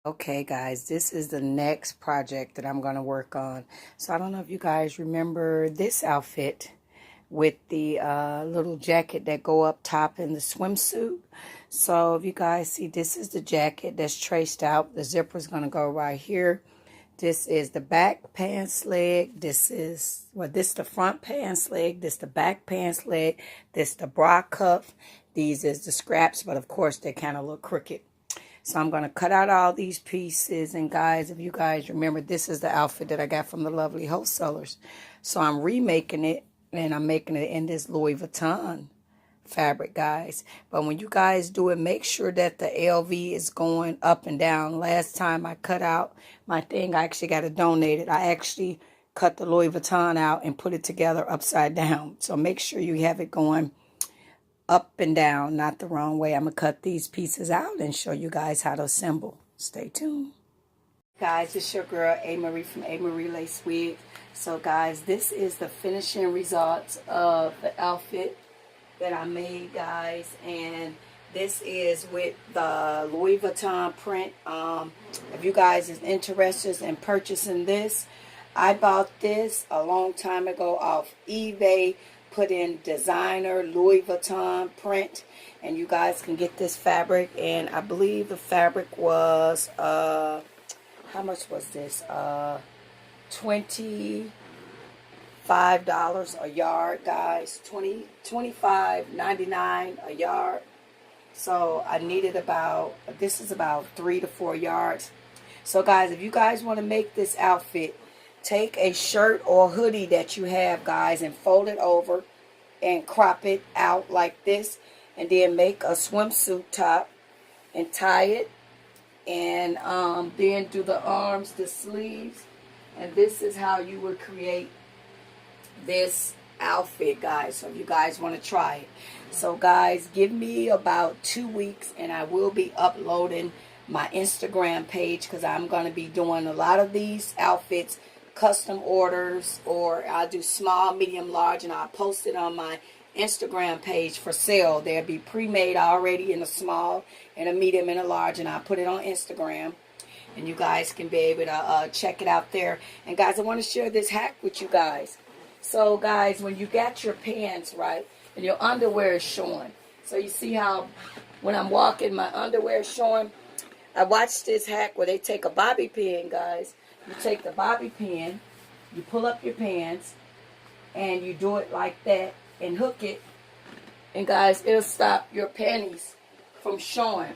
Okay, guys, this is the next project that I'm going to work on. So I don't know if you guys remember this outfit with the little jacket that go up top in the swimsuit. So if you guys see, this is the jacket that's traced out. The zipper is going to go right here. This is the back pants leg. This is, well, this is the front pants leg. This is the back pants leg. This is the bra cuff. These is the scraps, but of course they kind of look crooked. So I'm going to cut out all these pieces. And guys, if you guys remember, this is the outfit that I got from the lovely wholesalers. So I'm remaking it, and I'm making it in this Louis Vuitton fabric, guys. But when you guys do it, make sure that the LV is going up and down. Last time I cut out my thing, I actually got to donate it. I actually cut the Louis Vuitton out and put it together upside down. So make sure you have it going up and down, not the wrong way. I'm going to cut these pieces out and show you guys how to assemble. Stay tuned. Guys, it's your girl, A. Marie from A. Marie Lace Wig. So guys, this is the finishing results of the outfit that I made, guys. And this is with the Louis Vuitton print. If you guys is interested in purchasing this, I bought this a long time ago off eBay. Put in designer Louis Vuitton print, and you guys can get this fabric. And I believe the fabric was how much was this? $25 a yard, guys. $25.99 a yard. So I needed about, this is about 3 to 4 yards. So guys, if you guys want to make this outfit, take a shirt or hoodie that you have, guys, and fold it over and crop it out like this, and then make a swimsuit top and tie it, and then do the arms, the sleeves, and this is how you would create this outfit, guys. So if you guys want to try it, so guys, give me about 2 weeks and I will be uploading my Instagram page, because I'm going to be doing a lot of these outfits, custom orders, or I'll do small, medium, large, and I'll post it on my Instagram page for sale. They'll be pre-made already in a small and a medium and a large, and I'll put it on Instagram, and you guys can be able to check it out there. And guys, I want to share this hack with you guys. So guys, when you got your pants, right, and your underwear is showing, so you see how when I'm walking my underwear is showing, I watched this hack where they take a bobby pin, guys. You take the bobby pin, you pull up your pants, and you do it like that and hook it. And guys, it'll stop your panties from showing.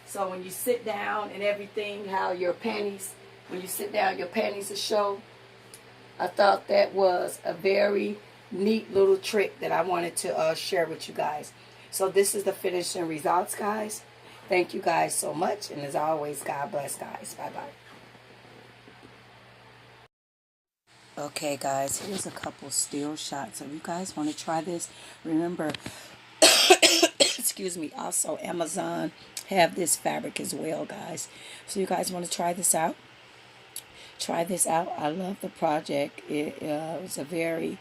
So when you sit down and everything, how your panties, when you sit down, your panties will show. I thought that was a very neat little trick that I wanted to share with you guys. So this is the finishing results, guys. Thank you guys so much. And as always, God bless, guys. Bye-bye. Okay, guys, here's a couple still shots. So if you guys want to try this, remember, excuse me, also Amazon have this fabric as well, guys. So you guys want to try this out? Try this out. I love the project. It was a very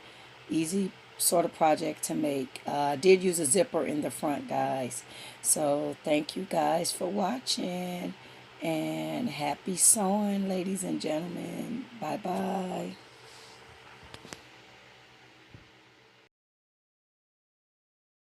easy sort of project to make. I did use a zipper in the front, guys. So thank you guys for watching, and happy sewing, ladies and gentlemen. Bye-bye.